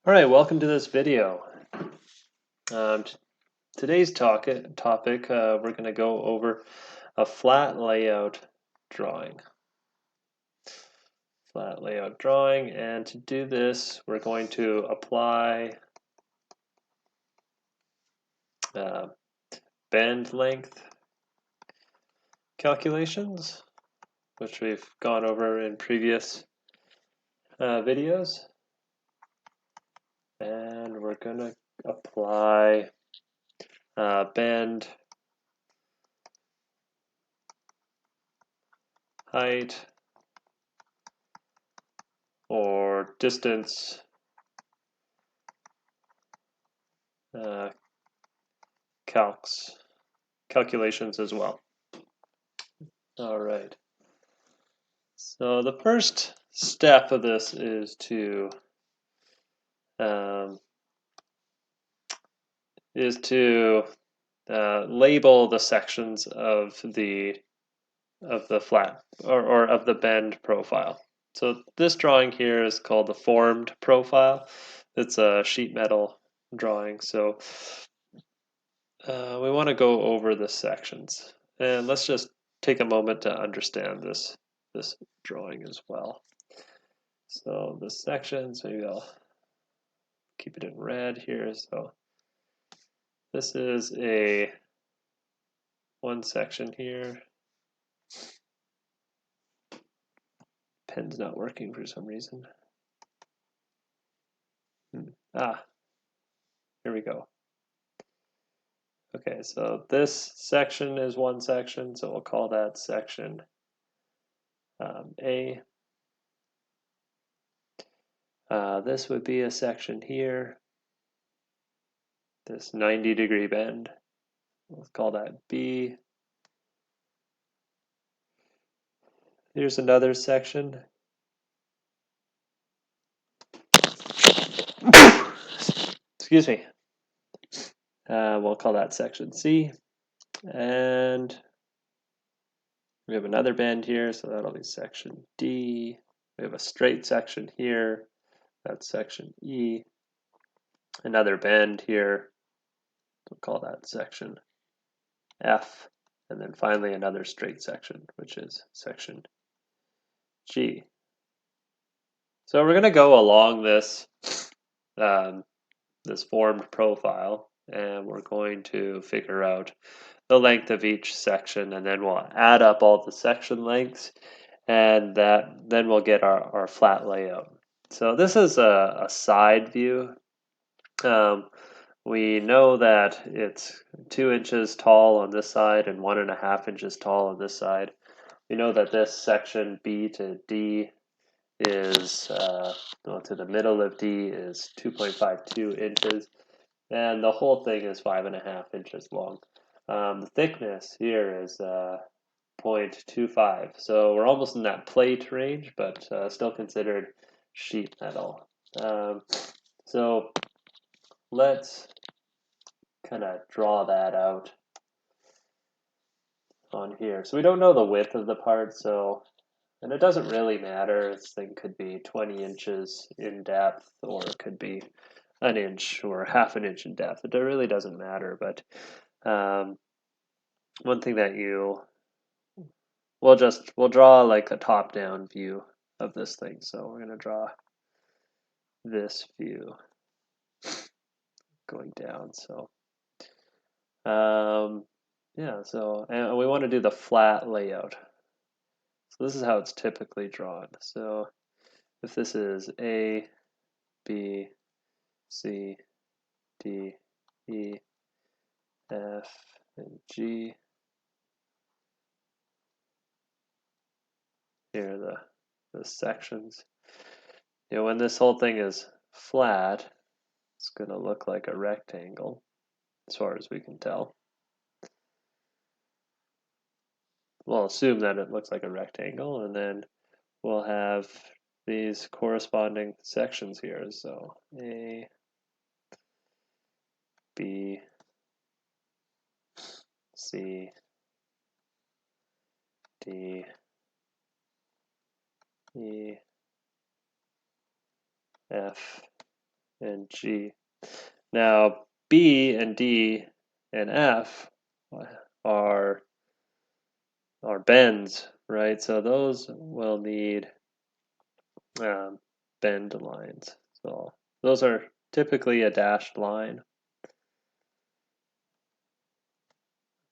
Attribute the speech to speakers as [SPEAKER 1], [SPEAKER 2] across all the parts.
[SPEAKER 1] All right, welcome to this video. Today's topic, we're going to go over a flat layout drawing. And to do this, we're going to apply band length calculations, which we've gone over in previous videos. And we're going to apply band height or distance calculations as well. All right. So the first step of this is to label the sections of the flat or of the bend profile. So this drawing here is called the formed profile. It's a sheet metal drawing. So we want to go over the sections, and let's just take a moment to understand this drawing as well. So the sections, maybe I'll keep it in red here. So this is one section here. Pen's not working for some reason. Here we go. Okay, so this section is one section, so we'll call that section A. This would be a section here, this 90-degree bend. We'll call that B. Here's another section. Excuse me. We'll call that section C. And we have another bend here, so that'll be section D. We have a straight section here. That's section E. Another bend here. We'll call that section F. And then finally another straight section, which is section G. So we're going to go along this this formed profile, and we're going to figure out the length of each section, and then we'll add up all the section lengths, and then we'll get our flat layout. So this is a side view. We know that it's 2 inches tall on this side and 1.5 inches tall on this side. We know that this section B to D is, to the middle of D is 2.52 inches, and the whole thing is 5.5 inches long. The thickness here is 0.25, so we're almost in that plate range, but still considered sheet metal. So let's kind of draw that out on here. So we don't know the width of the part, and it doesn't really matter. This thing could be 20 inches in depth, or it could be an inch or half an inch in depth. It really doesn't matter, but one thing that we'll draw like a top-down view of this thing. So we're going to draw this view going down. So yeah, so and we want to do the flat layout. So this is how it's typically drawn. So if this is A, B, C, D, E, F, and G, here are the sections. When this whole thing is flat, it's going to look like a rectangle, as far as we can tell. We'll assume that it looks like a rectangle, and then we'll have these corresponding sections here. So A, B, C, D, E, F, and G. Now, B and D and F are bends, right? So those will need bend lines. So those are typically a dashed line.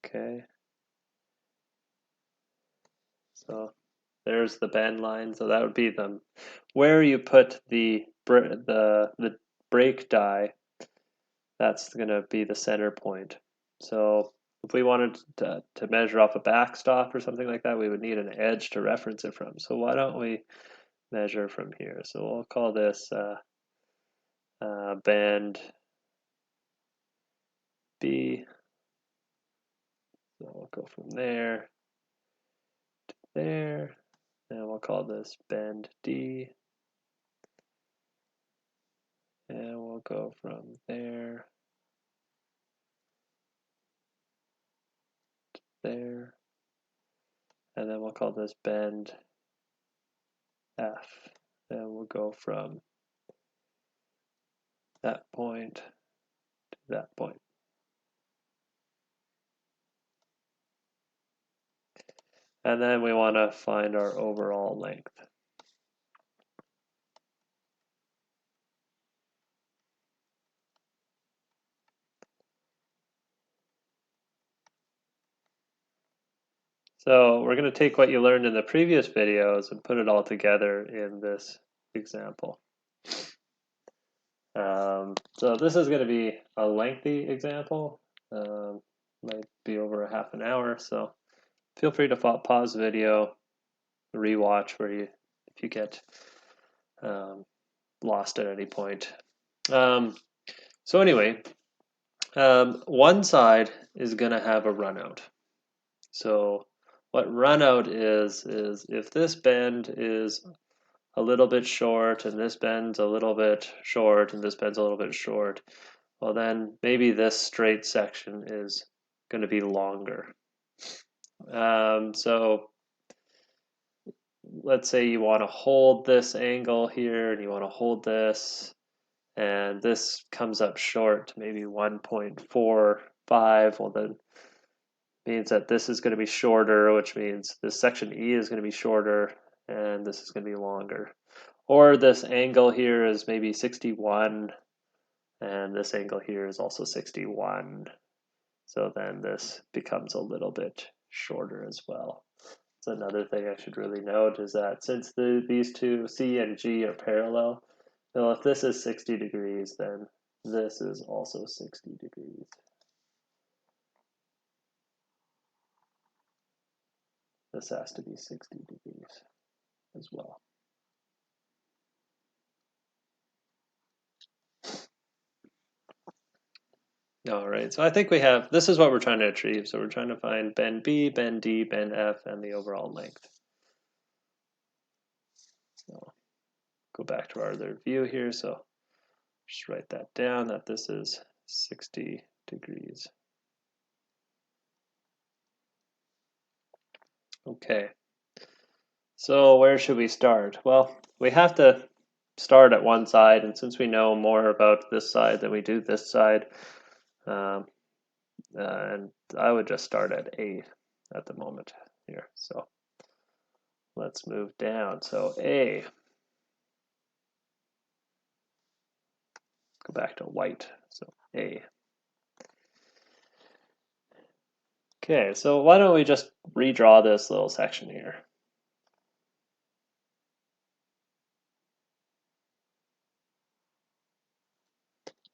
[SPEAKER 1] Okay. So there's the bend line. So that would be them. Where you put the break die, that's going to be the center point. So if we wanted to measure off a backstop or something like that, we would need an edge to reference it from. So why don't we measure from here? So we'll call this band B. So we'll go from there to there, and we'll call this band D. And we'll go from there to there. And then we'll call this bend F. And we'll go from that point to that point. And then we want to find our overall length. So we're going to take what you learned in the previous videos and put it all together in this example. So this is going to be a lengthy example. Might be over a half an hour, so feel free to pause the video, rewatch if you get lost at any point. So anyway, one side is going to have a runout. So what runout is if this bend is a little bit short and this bend's a little bit short and this bend's a little bit short, well then maybe this straight section is going to be longer. So let's say you want to hold this angle here and you want to hold this, and this comes up short to maybe 1.45. Well, then means that this is going to be shorter, which means this section E is going to be shorter and this is going to be longer. Or this angle here is maybe 61 and this angle here is also 61. So then this becomes a little bit shorter as well. So another thing I should really note is that since these two, C and G, are parallel, well, if this is 60 degrees, then this is also 60 degrees. This has to be 60 degrees as well. All right, so I think we have, this is what we're trying to achieve. So we're trying to find bend B, bend D, bend F, and the overall length. So go back to our other view here. So just write that down, that this is 60 degrees. Okay, so where should we start? Well, we have to start at one side, and since we know more about this side than we do this side, and I would just start at A at the moment here. So let's move down. So A, go back to white. So A. Okay, so why don't we just redraw this little section here?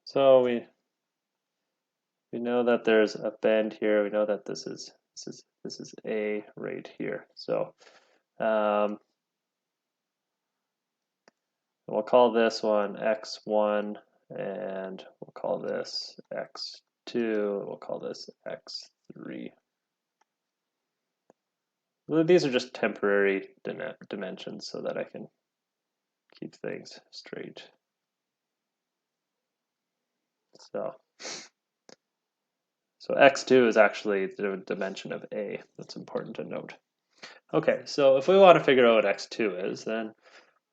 [SPEAKER 1] So we know that there's a bend here. We know that this is A right here. So we'll call this one X1, and we'll call this X2. We'll call this X3. Well, these are just temporary dimensions so that I can keep things straight. So X2 is actually the dimension of A. That's important to note. Okay, so if we want to figure out what X2 is, then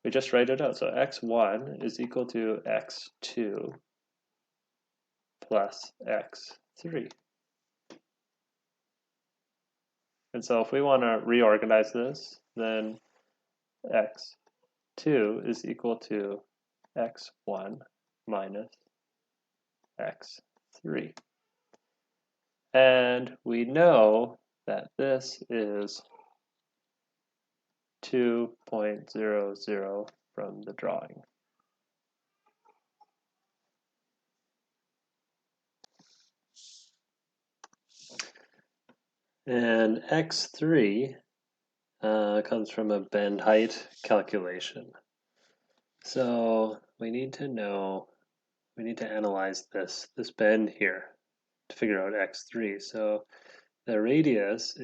[SPEAKER 1] we just write it out. So x1 is equal to x2 plus x3. And so if we want to reorganize this, then x2 is equal to x1 minus x3. And we know that this is 2.00 from the drawing. And x3 comes from a bend height calculation. So we need to analyze this bend here to figure out x3. So the radius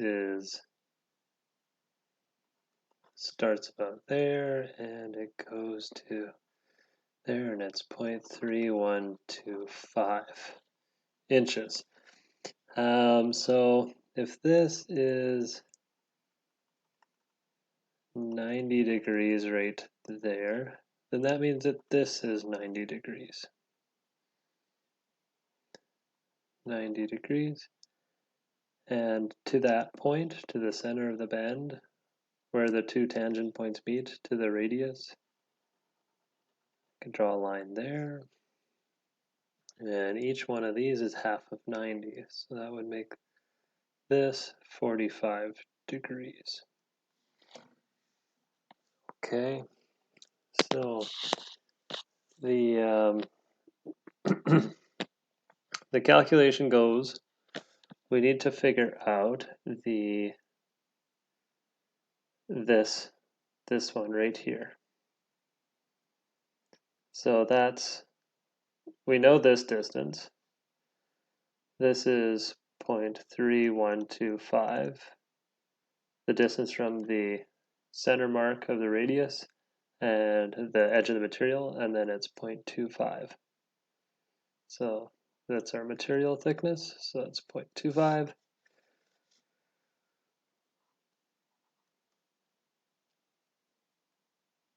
[SPEAKER 1] starts about there and it goes to there, and it's 0.3125 inches. So if this is 90 degrees right there, then that means that this is 90 degrees. 90 degrees. And to that point, to the center of the bend, where the two tangent points meet to the radius, I can draw a line there. And each one of these is half of 90, so that would make this 45 degrees. Okay, so the the calculation goes, we need to figure out this one right here. So we know this distance. This is 0.3125, the distance from the center mark of the radius and the edge of the material, and then it's 0.25. So that's our material thickness, so that's 0.25.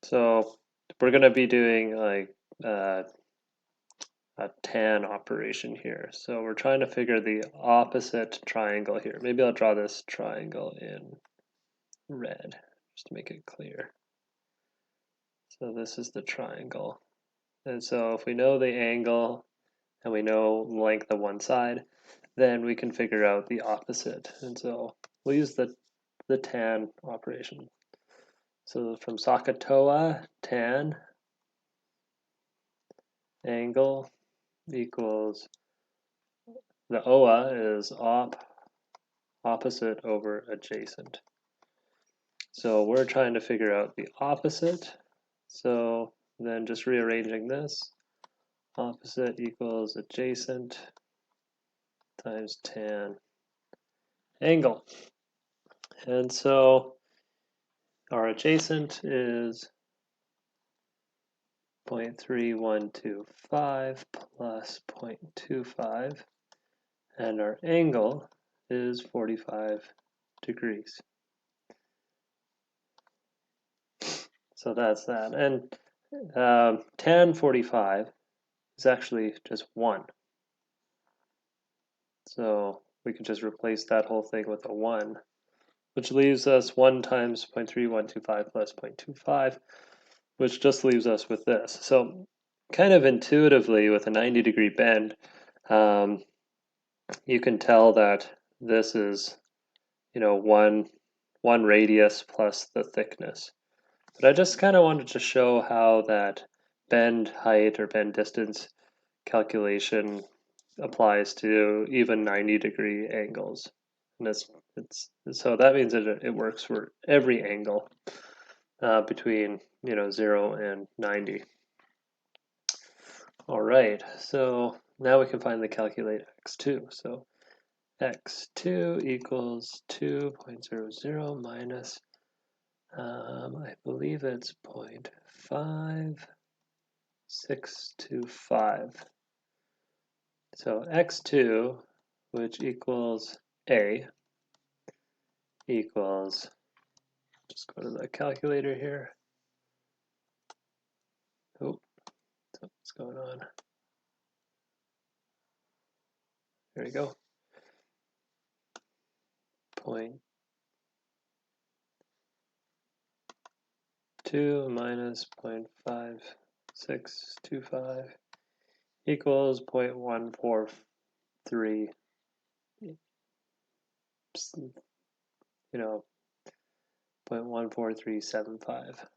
[SPEAKER 1] So we're going to be doing like a tan operation here. So we're trying to figure the opposite triangle here. Maybe I'll draw this triangle in red just to make it clear. So this is the triangle. And so if we know the angle and we know length of one side, then we can figure out the opposite. And so we'll use the tan operation. So from SOHCAHTOA, tan angle equals, the OA is opposite over adjacent. So we're trying to figure out the opposite. So then just rearranging this, opposite equals adjacent times tan angle. And so our adjacent is 0.3125 plus 0.25, and our angle is 45 degrees. So that's that. And tan 45 is actually just 1. So we can just replace that whole thing with a 1, which leaves us 1 times 0.3125 plus 0.25, which just leaves us with this. So kind of intuitively, with a 90-degree bend, you can tell that this is, one radius plus the thickness. But I just kind of wanted to show how that bend height or bend distance calculation applies to even 90-degree angles. And so that means that it works for every angle between 0 and 90. All right, so now we can finally calculate x2. So x2 equals 2.00 minus, I believe it's 0.5625. So x2, which equals a, equals, just go to the calculator here, Oh, what's going on? There we go. 0.2 minus 0.5625 equals 0.143, you know, 0.14375.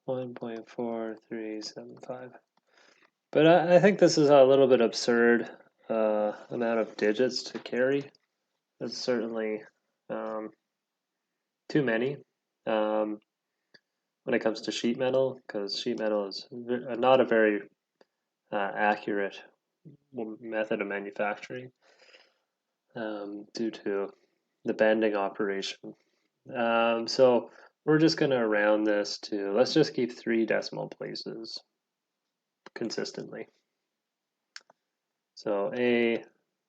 [SPEAKER 1] 1.4375. But I think this is a little bit absurd amount of digits to carry. It's certainly too many when it comes to sheet metal, because sheet metal is not a very accurate method of manufacturing due to the bending operation. So we're just going to round this to, let's just keep 3 decimal places consistently. So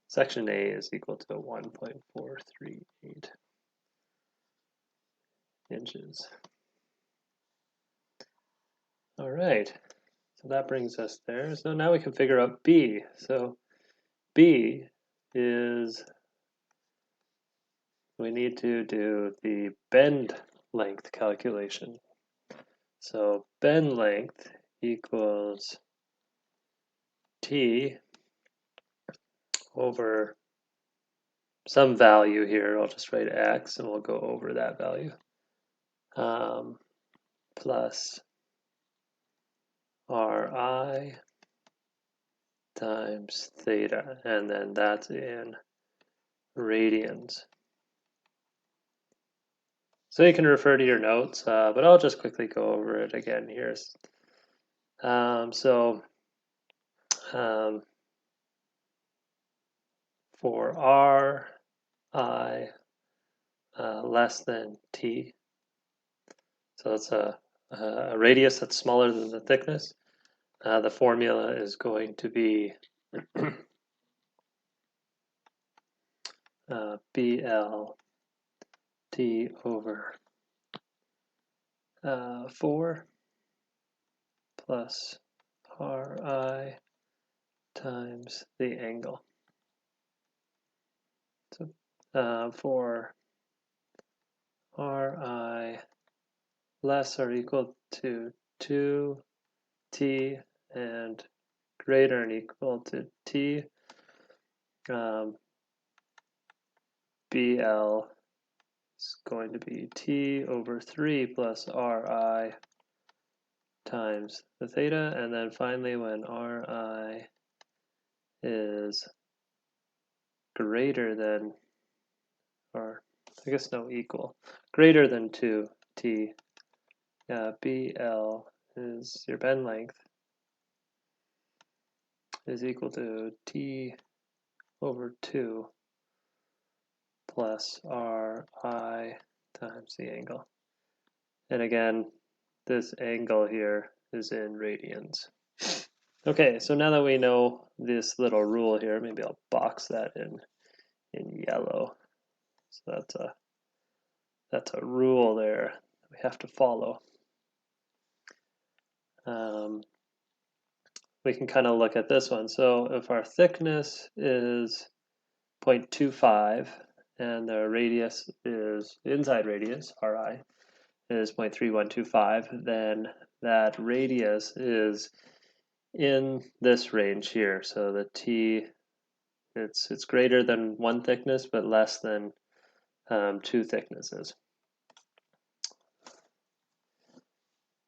[SPEAKER 1] section A is equal to 1.438 inches. All right, so that brings us there. So now we can figure out B. So B is, we need to do the bend length calculation. So bend length equals T over some value here. I'll just write X and we'll go over that value. Plus Ri times theta, and then that's in radians. So you can refer to your notes, but I'll just quickly go over it again here. For Ri less than T, so it's a radius that's smaller than the thickness, the formula is going to be BL T over 4 plus Ri times the angle. So for Ri less or equal to 2t and greater and equal to t, BL is going to be t over 3 plus Ri times the theta, and then finally when Ri is greater than, or I guess no, equal, greater than 2t, BL is your bend length is equal to t over 2 plus Ri times the angle. And again, this angle here is in radians. Okay, so now that we know this little rule here, maybe I'll box that in yellow. So that's a rule there that we have to follow. We can kind of look at this one. So if our thickness is 0.25 and the radius is, the inside radius, Ri, is 0.3125, then that radius is in this range here. So the T, it's greater than 1 thickness, but less than 2 thicknesses.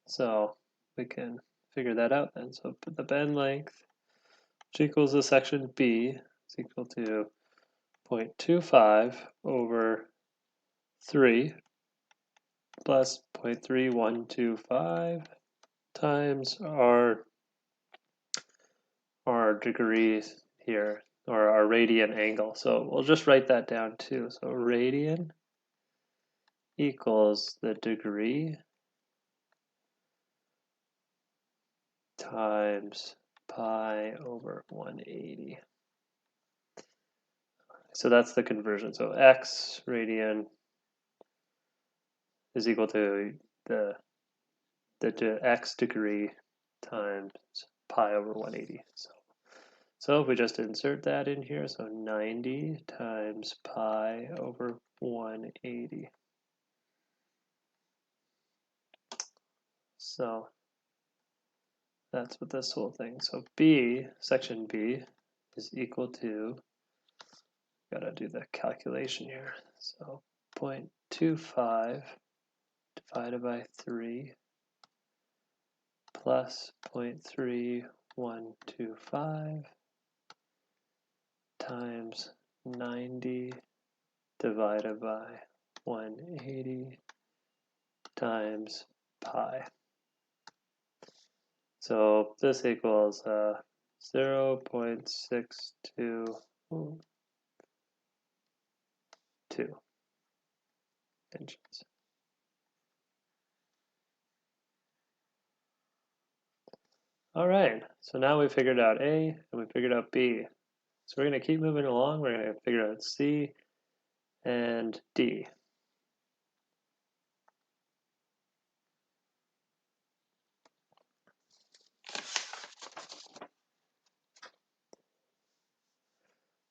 [SPEAKER 1] So we can figure that out then. So the bend length, which equals the section B, is equal to 0.25 over 3 plus 0.3125 times our degrees here, or our radian angle. So we'll just write that down too. So radian equals the degree times pi over 180. So that's the conversion. So x radian is equal to the the x degree times pi over 180. So if we just insert that in here, so 90 times pi over 180. So that's what this whole thing. So B, section B, is equal to, gotta do the calculation here. So 0.25 divided by 3 plus 0.3125 times 90 divided by 180 times pi. So this equals 0.622 inches. All right, so now we figured out A and we figured out B. So we're going to keep moving along. We're going to figure out C and D.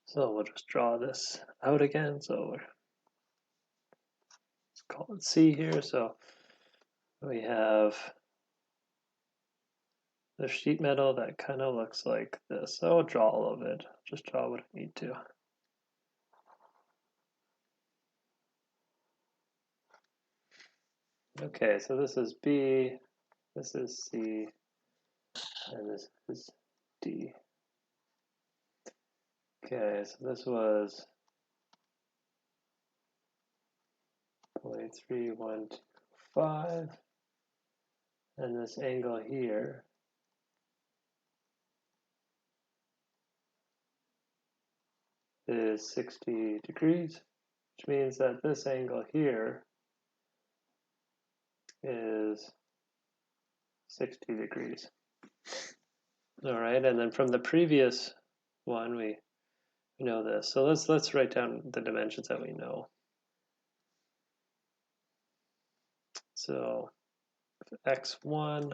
[SPEAKER 1] So we'll just draw this out again. So let's call it C here. So we have the sheet metal that kind of looks like this. So I'll draw all of it. Just draw what I need to. Okay, so this is B, this is C, and this is D. Okay, so this was 0.3125, and this angle here is 60 degrees, which means that this angle here is 60 degrees. All right, and then from the previous one, we know this. So let's write down the dimensions that we know. So x1,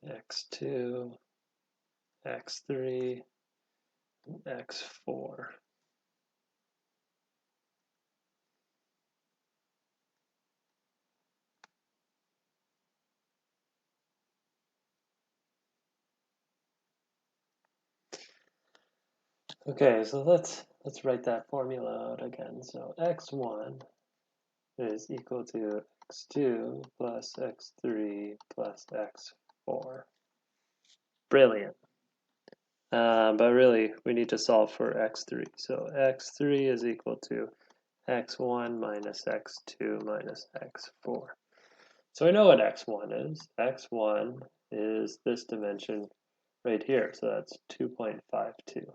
[SPEAKER 1] x2, x3, x4. Okay, so let's write that formula out again. So x1 is equal to x2 plus x3 plus x4. Brilliant. But really, we need to solve for x3. So x3 is equal to x1 minus x2 minus x4. So I know what x1 is. x1 is this dimension right here. So that's 2.52.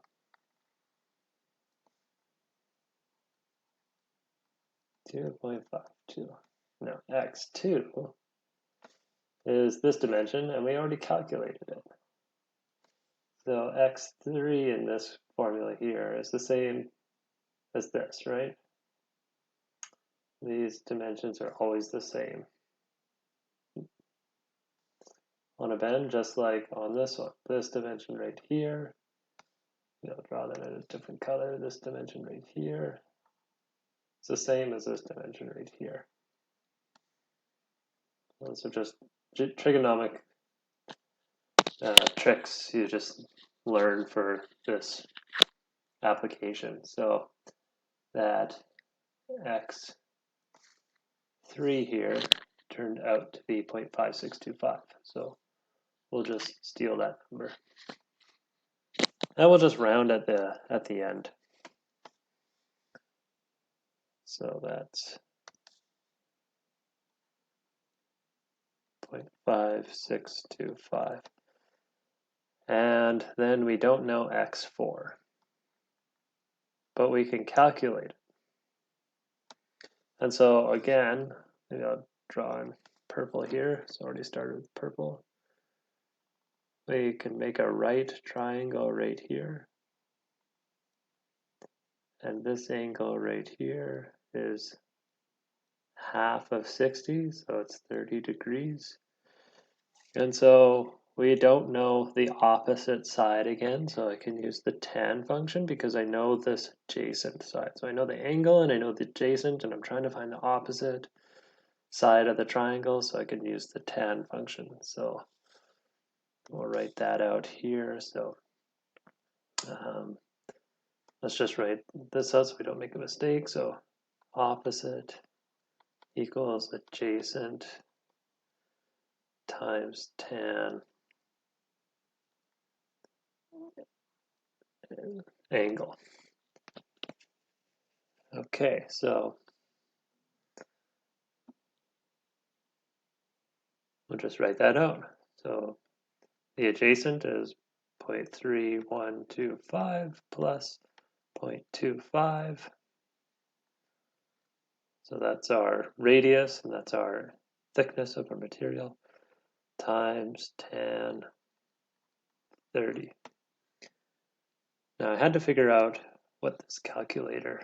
[SPEAKER 1] Now x2 is this dimension, and we already calculated it. So x3 in this formula here is the same as this, right? These dimensions are always the same. On a bend, just like on this one, this dimension right here, draw them in a different color, this dimension right here, it's the same as this dimension right here. Those are just trigonomic tricks you just learn for this application. So that x3 here turned out to be 0.5625. So we'll just steal that number. And we'll just round at the end. So that's 0.5625. And then we don't know x4, but we can calculate it. And so again, maybe I'll draw in purple here. So already started with purple. We can make a right triangle right here. And this angle right here is half of 60, so it's 30 degrees. And so we don't know the opposite side again, so I can use the tan function because I know this adjacent side. So I know the angle and I know the adjacent, and I'm trying to find the opposite side of the triangle, so I can use the tan function. So we'll write that out here. So let's just write this out so we don't make a mistake. So opposite equals adjacent times tan angle. Okay, so we'll just write that out. So the adjacent is 0.3125 plus 0.25. So that's our radius, and that's our thickness of our material, times tan 30. Now I had to figure out what this calculator,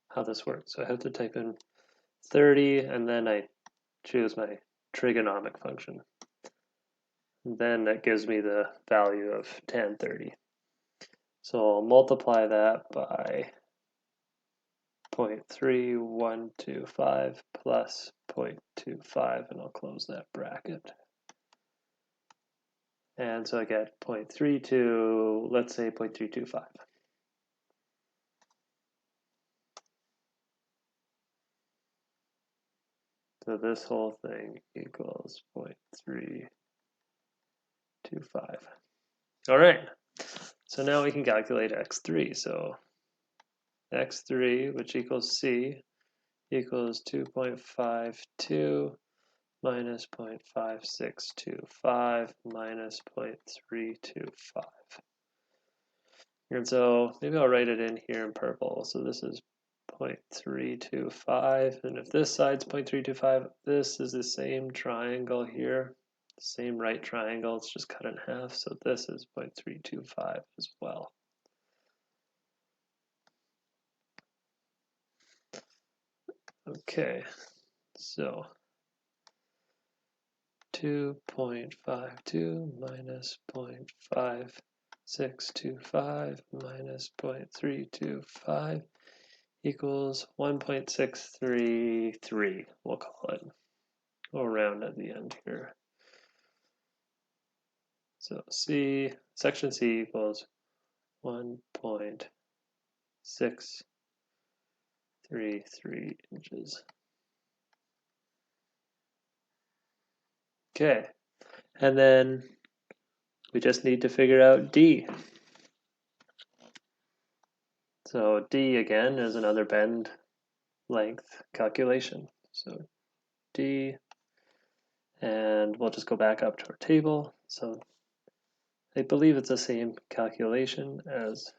[SPEAKER 1] how this works. So I have to type in 30, and then I choose my trigonomic function. And then that gives me the value of tan 30. So I'll multiply that by 0.3125 plus 0.25, and I'll close that bracket. And so I get 0.32, let's say 0.325. So this whole thing equals 0.325. All right, so now we can calculate x3. So x3, which equals c, equals 2.52 minus 0.5625 minus 0.325. And so maybe I'll write it in here in purple. So this is 0.325, and if this side's 0.325, this is the same triangle here, same right triangle, it's just cut in half, so this is 0.325 as well. Okay, so 2.52 minus 0.5625 minus 0.325 equals 1.633, we'll call it. We'll round at the end here. So C, section C equals 1.633 inches. Okay, and then we just need to figure out D. So D again is another bend length calculation. So D, and we'll just go back up to our table. So I believe it's the same calculation as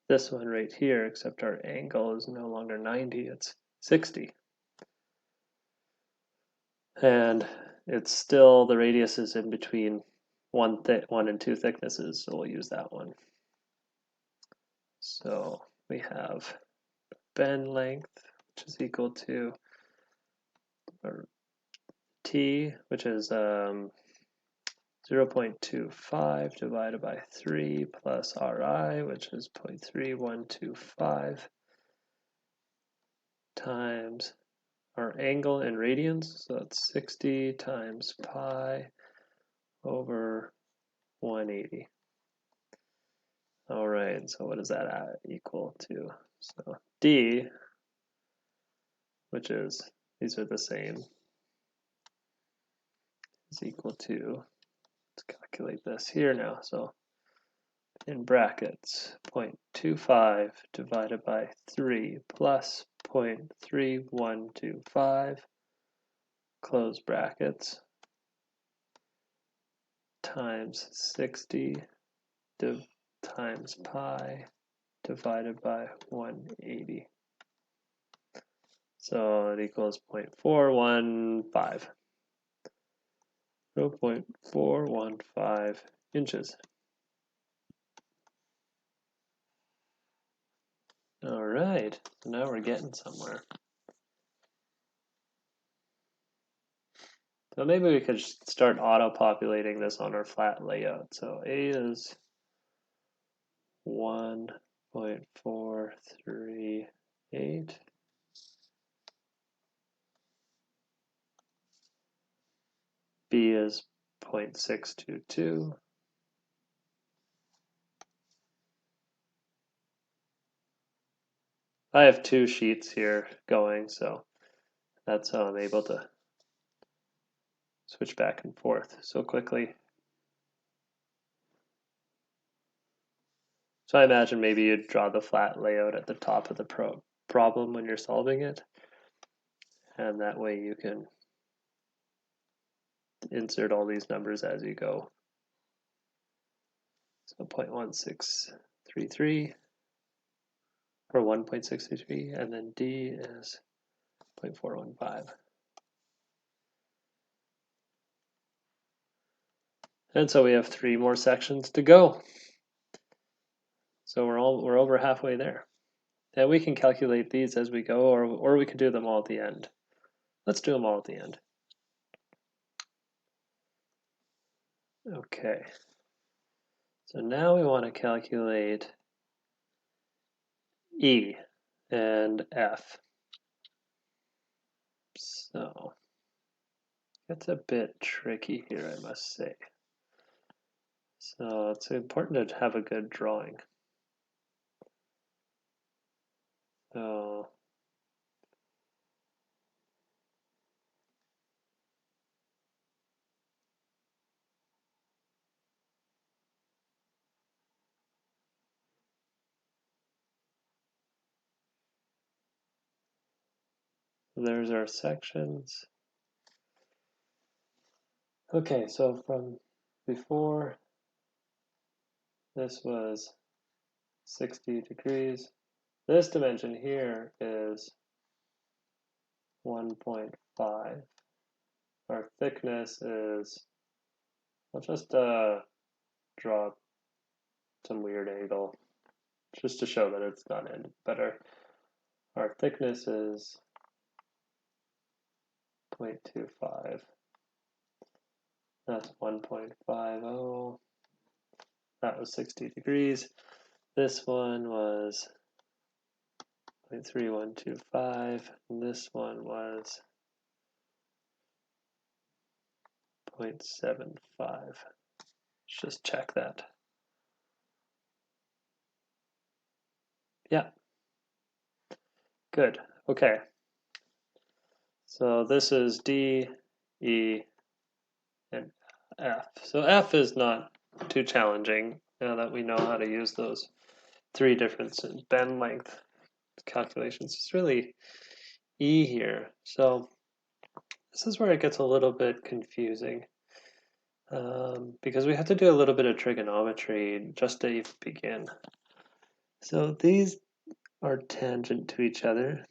[SPEAKER 1] this one right here, except our angle is no longer 90, it's 60. And it's still, the radius is in between one and two thicknesses, so we'll use that one. So we have bend length, which is equal to T, which is 0.25 divided by 3 plus Ri, which is 0.3125 times our angle in radians, so that's 60 times pi over 180. All right, so what does that equal to? So D, which is, these are the same, is equal to, let's calculate this here now. So in brackets, 0.25 divided by 3 plus 0.3125, close brackets, times 60 times pi divided by 180. So it equals 0.415. 0.415 inches. All right, so now we're getting somewhere. So maybe we could start auto-populating this on our flat layout. So A is 1.438. B is 0.622. I have 2 sheets here going, so that's how I'm able to switch back and forth so quickly. So I imagine maybe you'd draw the flat layout at the top of the problem when you're solving it, and that way you can insert all these numbers as you go. So 0.1633 or 1.633, and then D is 0.415. And so we have 3 more sections to go. So we're over halfway there. And we can calculate these as we go, or we can do them all at the end. Let's do them all at the end. Okay. So now we want to calculate E and F. So it's a bit tricky here, I must say. So it's important to have a good drawing. So there's our sections. Okay, so from before, this was 60 degrees. This dimension here is 1.5. Our thickness is, I'll just draw some weird angle just to show that it's not ended better. Our thickness is 0.25. That's 1.50. That was 60 degrees. This one was 0.3125, and this one was 0.75. Let's just check that. Yeah. Good. Okay. So this is D, E, and F. So F is not too challenging now that we know how to use those 3 different bend length calculations. It's really E here. So this is where it gets a little bit confusing because we have to do a little bit of trigonometry just to even begin. So these are tangent to each other.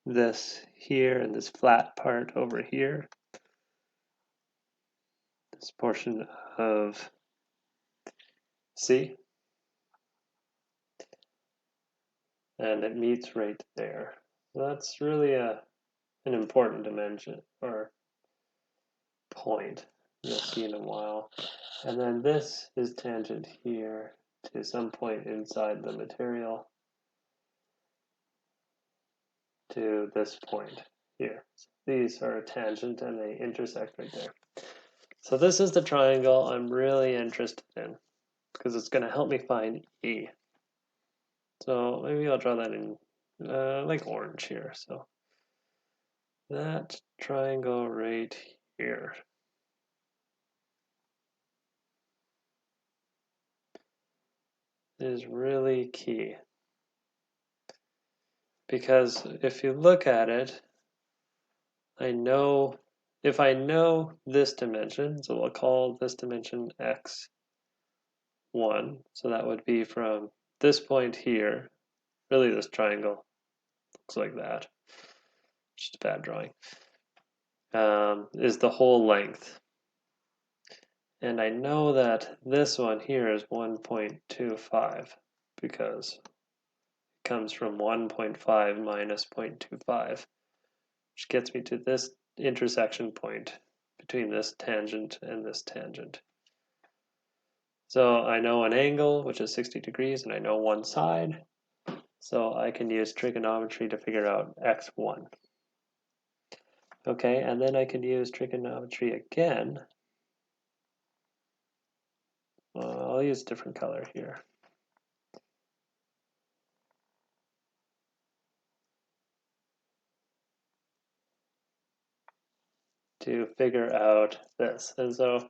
[SPEAKER 1] This here and this flat part over here. This portion of C. And it meets right there. So that's really an important dimension or point. You'll see in a while. And then this is tangent here to some point inside the material to this point here. So these are a tangent and they intersect right there. So this is the triangle I'm really interested in because it's going to help me find E. So maybe I'll draw that in like orange here. So that triangle right here is really key. Because if you look at it, if I know this dimension, so we'll call this dimension x1, so that would be from this point here, really this triangle looks like that, just a bad drawing, is the whole length. And I know that this one here is 1.25 because it comes from 1.5 minus 0.25. which gets me to this intersection point between this tangent and this tangent. So I know an angle, which is 60 degrees, and I know one side. So I can use trigonometry to figure out x1. Okay, and then I can use trigonometry again. I'll use a different color here. To figure out this. And so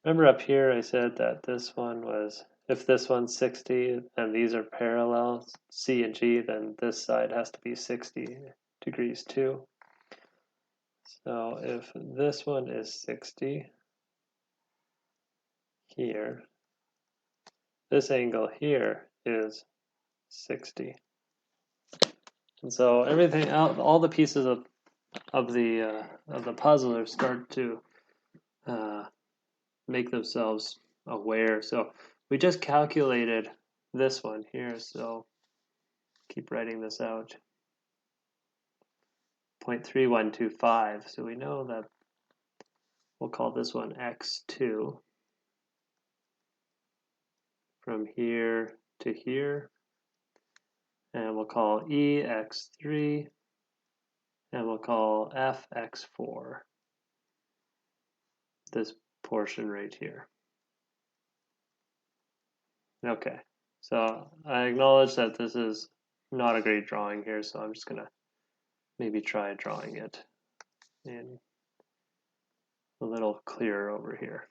[SPEAKER 1] remember up here I said that this one was, if this one's 60 and these are parallel, C and G, then this side has to be 60 degrees too. So if this one is 60 here, this angle here is 60. And so everything, all the pieces of the puzzle are start to make themselves aware. So we just calculated this one here, so keep writing this out. 0.3125. So we know that we'll call this one x2 from here to here. And we'll call E x3, and we'll call F x4, this portion right here. Okay, so I acknowledge that this is not a great drawing here, so I'm just going to maybe try drawing it in a little clearer over here.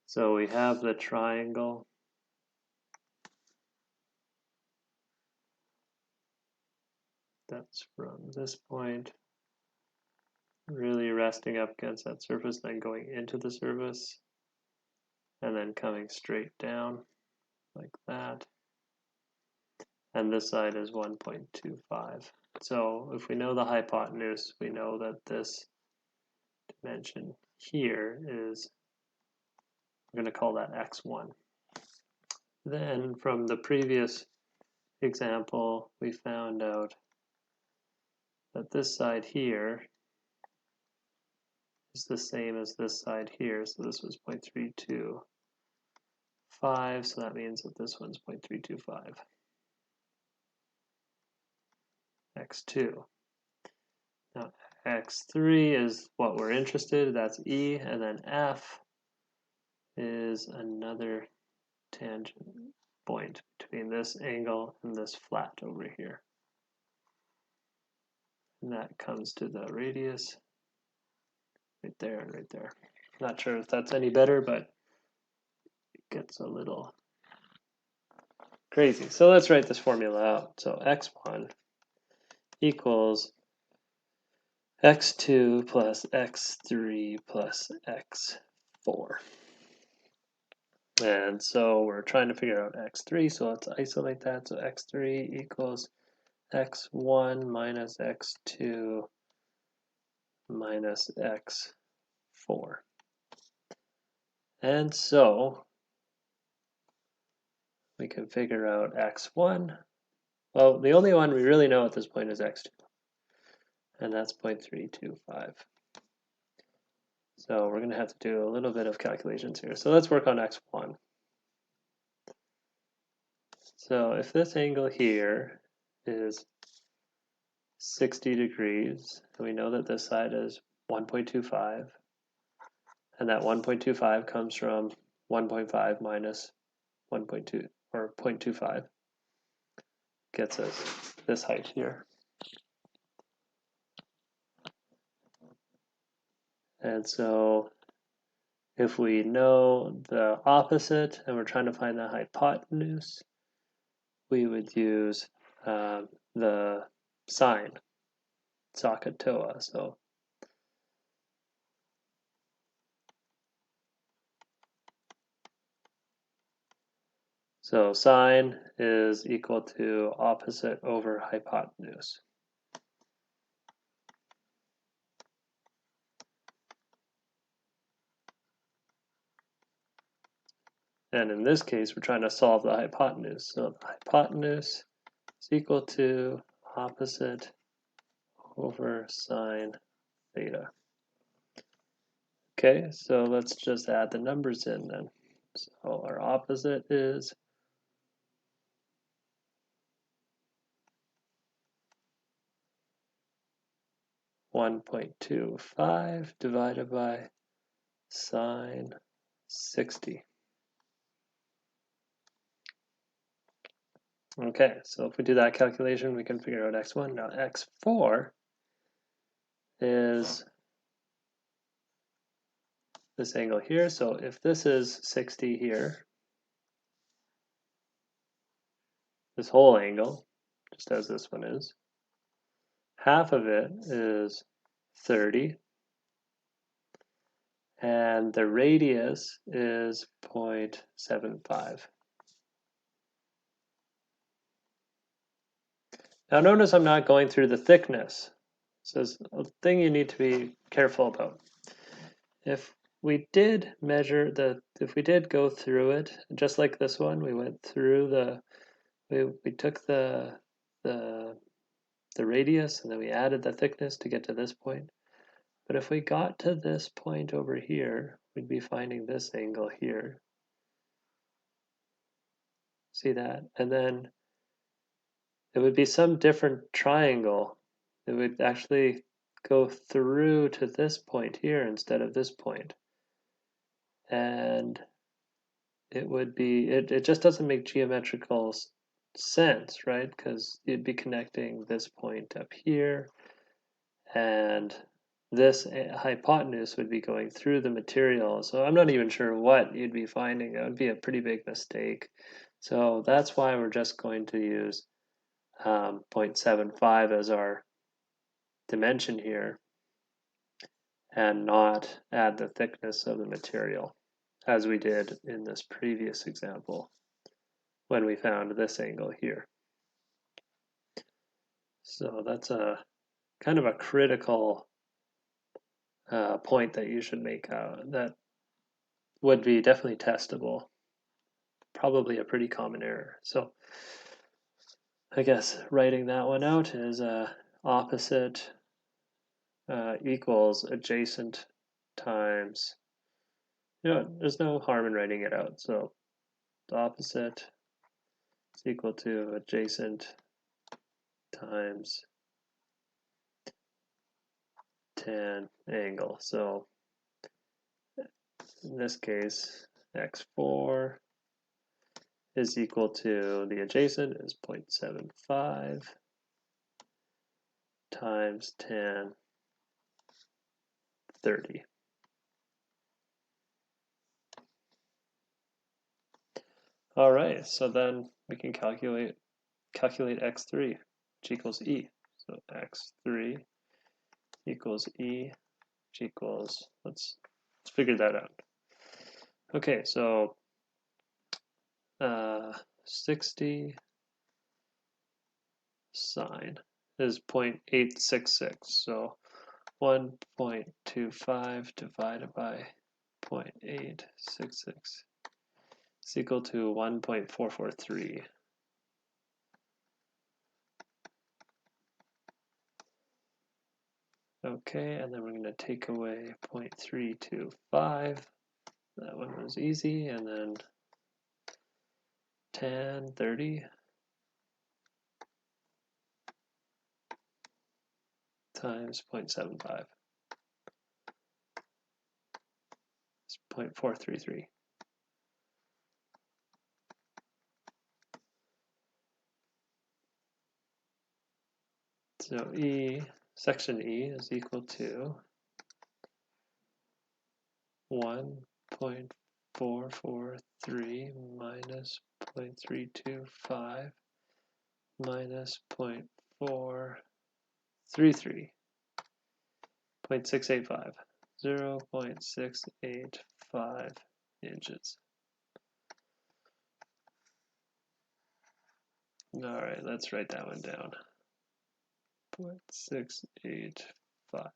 [SPEAKER 1] So we have the triangle. That's from this point, really resting up against that surface, then going into the surface, and then coming straight down like that. And this side is 1.25. So if we know the hypotenuse, we know that this dimension here is, we're going to call that x1. Then from the previous example, we found out that this side here is the same as this side here. So this was 0.325. So that means that this one's 0.325. x2. Now x3 is what we're interested in, that's E, and then F is another tangent point between this angle and this flat over here. And that comes to the radius right there and right there. Not sure if that's any better, but it gets a little crazy. So let's write this formula out. So x1 equals x2 plus x3 plus x4. And so we're trying to figure out x3, so let's isolate that. So x3 equals x1 minus x2 minus x4. And so we can figure out x1. Well, the only one we really know at this point is x2, and that's 0.325. So we're going to have to do a little bit of calculations here. So let's work on x1. So if this angle here is 60 degrees, and we know that this side is 1.25, and that 1.25 comes from 1.5 minus 1.2, or 0.25, gets us this height here. And so if we know the opposite and we're trying to find the hypotenuse, we would use the sine, SOHCAHTOA. So sine is equal to opposite over hypotenuse. And in this case, we're trying to solve the hypotenuse. So the hypotenuse is equal to opposite over sine theta. Okay, so let's just add the numbers in then. So our opposite is 1.25 divided by sine 60. Okay, so if we do that calculation, we can figure out x1. Now x4 is this angle here. So if this is 60 here, this whole angle, just as this one is, half of it is 30, and the radius is 0.75. Now notice I'm not going through the thickness. So it's a thing you need to be careful about. If we did measure if we did go through it, just like this one, we went through we took the radius and then we added the thickness to get to this point. But if we got to this point over here, we'd be finding this angle here. See that? And then it would be some different triangle. It would actually go through to this point here instead of this point. And it would be, it just doesn't make geometrical sense, right? Because you'd be connecting this point up here, and this hypotenuse would be going through the material. So I'm not even sure what you'd be finding. That would be a pretty big mistake. So that's why we're just going to use 0.75 as our dimension here and not add the thickness of the material as we did in this previous example when we found this angle here. So that's a kind of a critical point that you should make that would be definitely testable. Probably a pretty common error. So I guess writing that one out is opposite equals adjacent times, there's no harm in writing it out. So the opposite is equal to adjacent times tan angle. So in this case, x4 is equal to the adjacent is 0.75 times tan 30. All right, so then we can calculate x3, which equals e. So x3 equals e, which equals, let's figure that out. Okay, so 60 sine is 0.866. So 1.25 divided by 0.866 is equal to 1.443. Okay, and then we're going to take away 0.325. That one was easy, and then tan 30 times 0.75 is 0.433. So section E is equal to 1.443 minus 0.325 minus 0.433, 0.685, 0.685 inches. All right, let's write that one down. 0.685.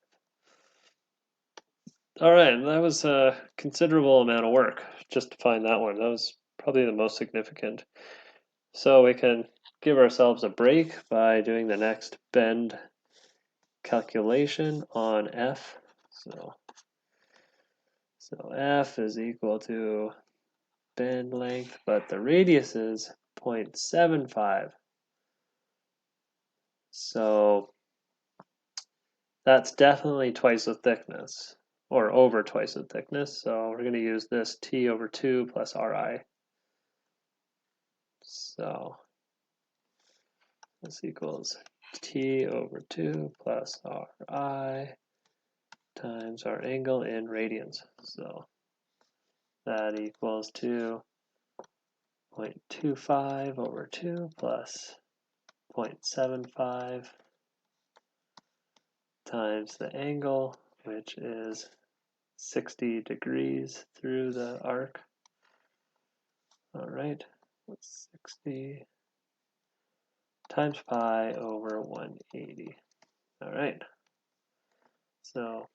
[SPEAKER 1] All right, that was a considerable amount of work just to find that one. That was probably the most significant. So we can give ourselves a break by doing the next bend calculation on F. So F is equal to bend length, but the radius is 0.75. So that's definitely twice the thickness, or over twice the thickness. So we're going to use this T over 2 plus Ri. So this equals T over 2 plus Ri times our angle in radians. So that equals to 0.25 over 2 plus 0.75 times the angle, which is 60 degrees through the arc. All right, 60 times pi over 180. All right, so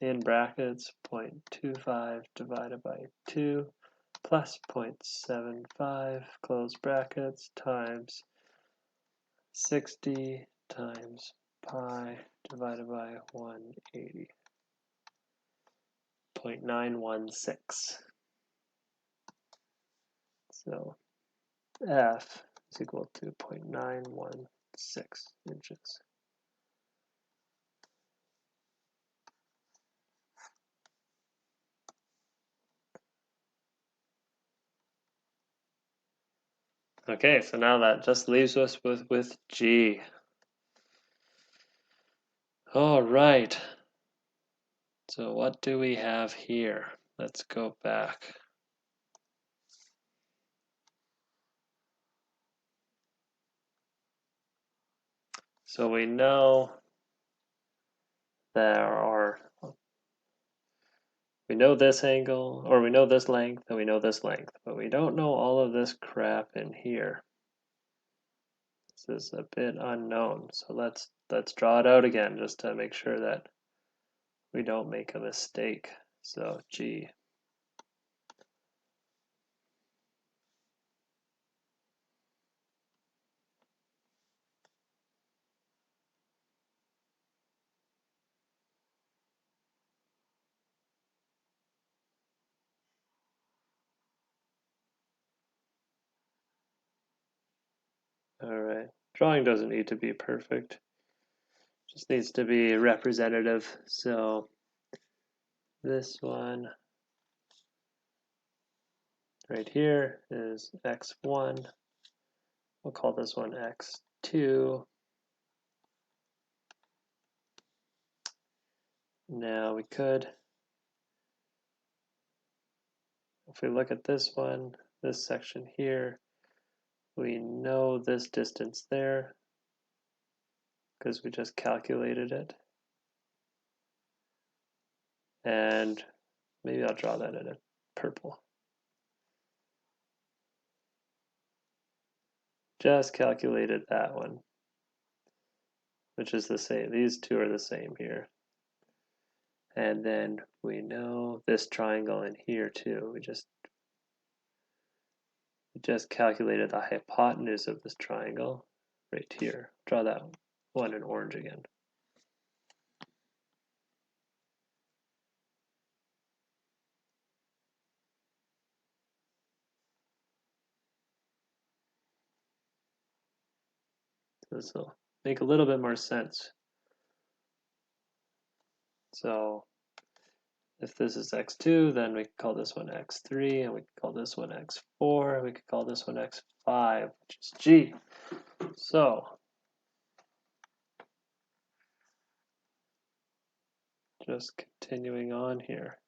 [SPEAKER 1] in brackets, 0.25 divided by 2 plus 0.75, close brackets, times 60 times pi divided by 180. 0.916. So F is equal to 0.916 inches. Okay, so now that just leaves us with G. All right. So what do we have here? Let's go back. So we know we know this angle, or we know this length, and we know this length, but we don't know all of this crap in here. This is a bit unknown, so let's draw it out again just to make sure that we don't make a mistake. So G. All right. Drawing doesn't need to be perfect. Just needs to be representative. So this one right here is x1. We'll call this one x2. Now we could, if we look at this one, this section here, we know this distance there because we just calculated it. And maybe I'll draw that in a purple. Just calculated that one, which is the same. These two are the same here. And then we know this triangle in here too. We just calculated the hypotenuse of this triangle right here. Draw that one in orange again. So this will make a little bit more sense. So if this is x2, then we could call this one x3, and we could call this one x4, and we could call this one x5, which is G. So just continuing on here.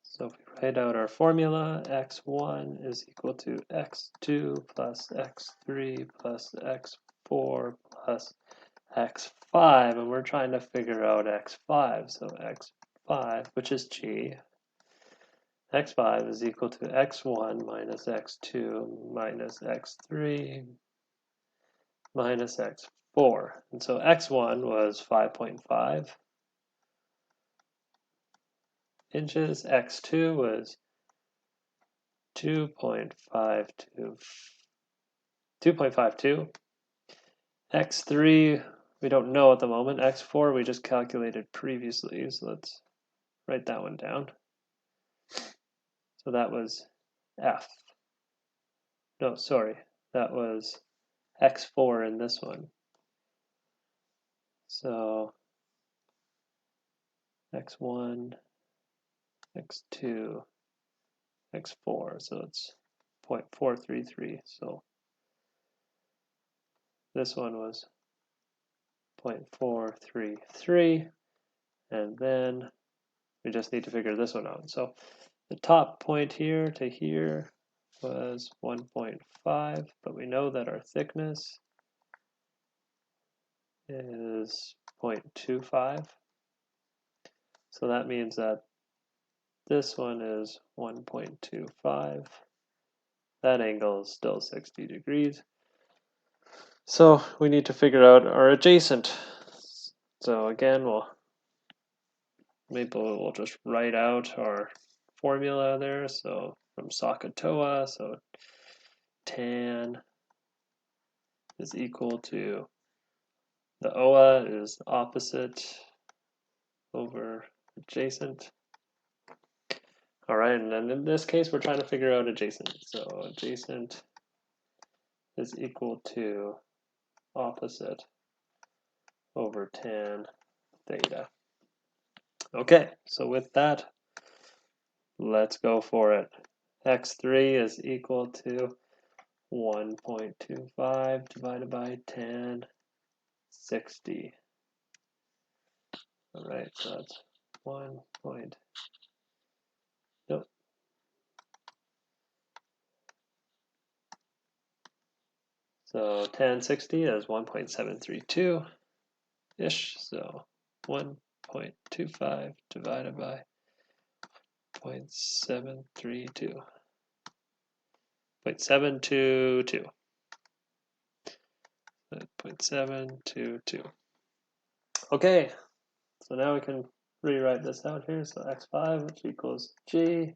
[SPEAKER 1] So if we write out our formula, x1 is equal to x2 plus x3 plus x4 plus x5, and we're trying to figure out x5. So x5, which is G, x5 is equal to x1 minus x2 minus x3 minus x4. x4. And so x1 was 5.5 inches, x2 was 2.52, x3 we don't know at the moment, x4 we just calculated previously, so let's write that one down. So that was f. No, sorry, that was x4 in this one. So x1, x2, x4, so it's 0.433. So this one was 0.433, and then we just need to figure this one out. So the top point here to here was 1.5, but we know that our thickness is 0.25. So that means that this one is 1.25. That angle is still 60 degrees. So we need to figure out our adjacent. So again, we'll just write out our formula there. So from SOHCAHTOA, so tan is equal to, the OA is opposite over adjacent. All right, and then in this case, we're trying to figure out adjacent. So adjacent is equal to opposite over tan theta. Okay, so with that, let's go for it. x3 is equal to 1.25 divided by tan 60. All right, so that's 1. Nope. So tan 60 is 1.732-ish, so 1.25 divided by 0.732. 0.722. 0.722. Okay, so now we can rewrite this out here. So x5, which equals g,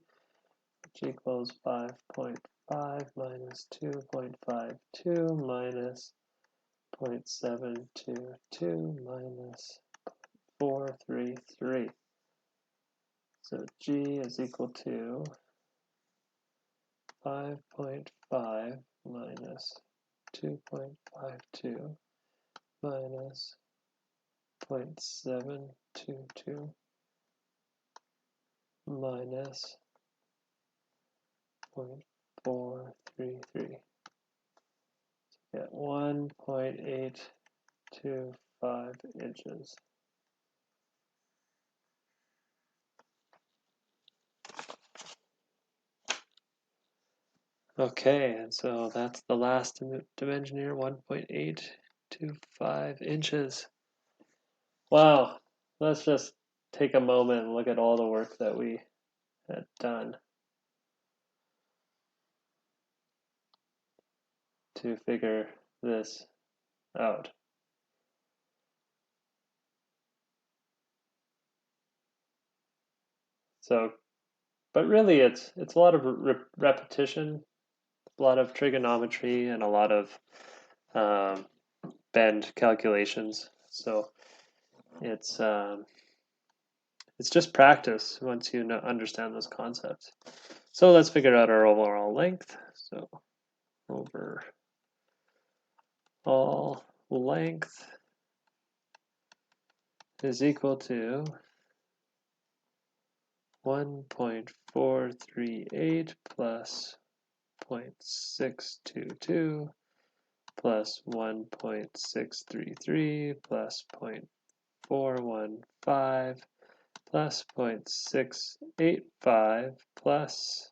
[SPEAKER 1] which equals 5.5 minus 2.52 minus 0.722 minus 433. So g is equal to 5.5 minus 2.52 minus 0.722 minus 0.433. Get 1.825 inches. Okay, and so that's the last dimension here, 1.825 inches. Wow, let's just take a moment and look at all the work that we had done to figure this out. So, but really it's a lot of repetition, a lot of trigonometry, and a lot of bend calculations. So it's just practice once you understand those concepts. So let's figure out our overall length. So overall length is equal to 1.438 plus 0.622 plus 1.633 plus 0.415 plus 0.685 plus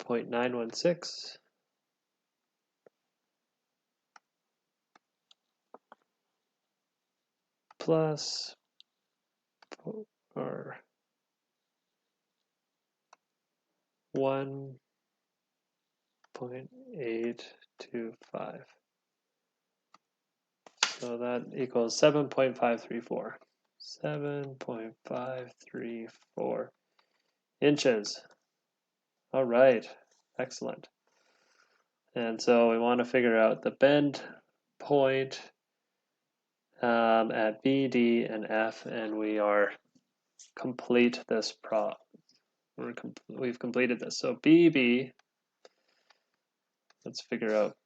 [SPEAKER 1] 0.916 plus or 1.825 0.825. So that equals 7.534. 7.534 inches. All right, excellent. And so we want to figure out the bend point at B, D, and F, and we are complete this we've completed this. So BB, let's figure out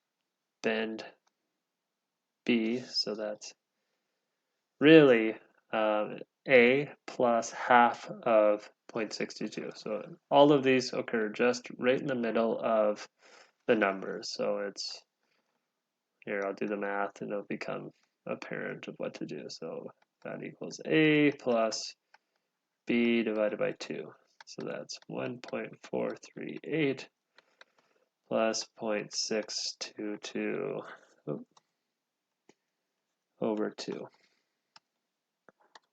[SPEAKER 1] bend B. So that's really A plus half of 0.62. So all of these occur just right in the middle of the numbers. So it's, here, I'll do the math and it'll become apparent of what to do. So that equals A plus B divided by 2. So that's 1.438 plus 0.622 over 2.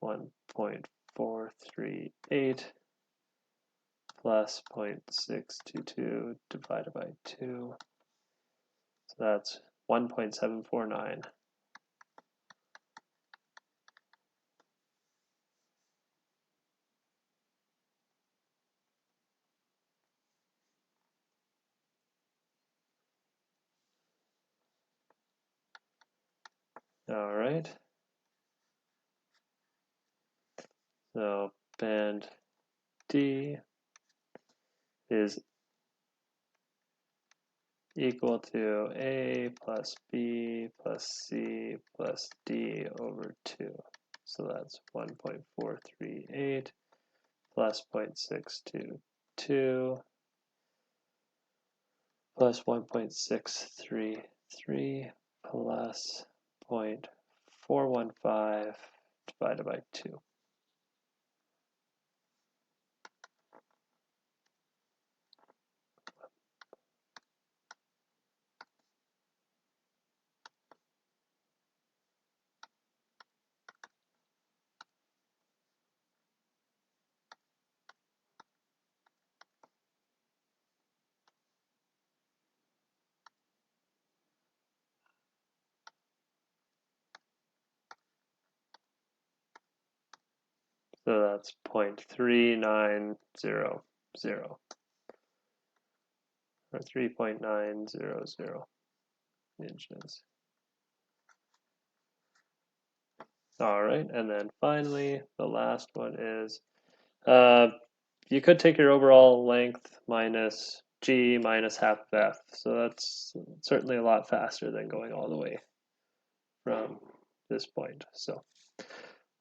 [SPEAKER 1] 1.438 plus 0.622 divided by 2. So that's 1.749. All right. So band D is equal to A plus B plus C plus D over 2. So that's 1.438 plus 0.622 plus 1.633 plus 0.415 divided by 2. So that's 0.3900 or 3.900 inches. All right, and then finally, the last one is, you could take your overall length minus G minus half of F. So that's certainly a lot faster than going all the way from this point. So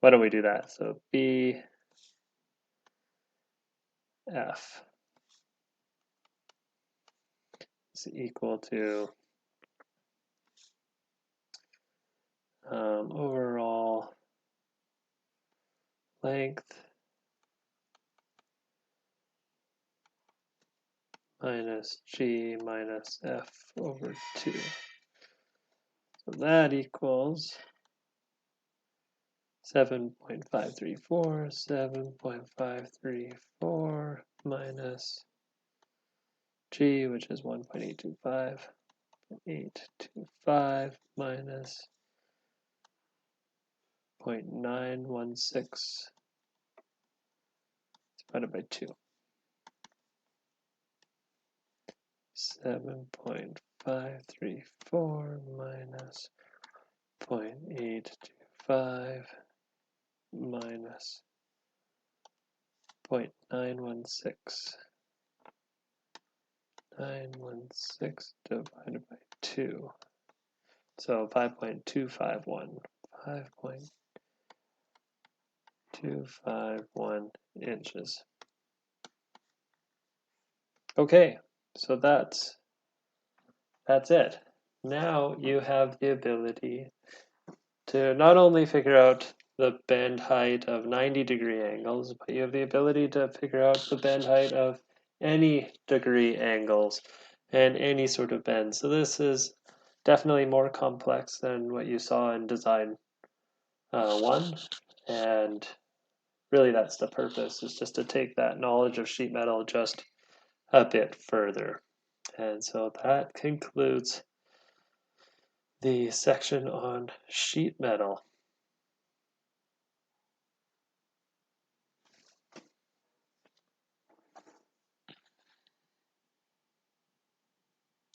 [SPEAKER 1] why don't we do that? So BF is equal to overall length minus G minus F over 2. So that equals 7.534, 7.534 minus G, which is 1.825, 825 minus 0.916 divided by 2. 7.534 minus 0.825 minus 0.916. 916 divided by 2. So 5.251. 5.251 inches. Okay, so that's it. Now you have the ability to not only figure out the bend height of 90-degree angles, but you have the ability to figure out the bend height of any degree angles and any sort of bend. So this is definitely more complex than what you saw in design 1, and really that's the purpose, is just to take that knowledge of sheet metal just a bit further. And so that concludes the section on sheet metal.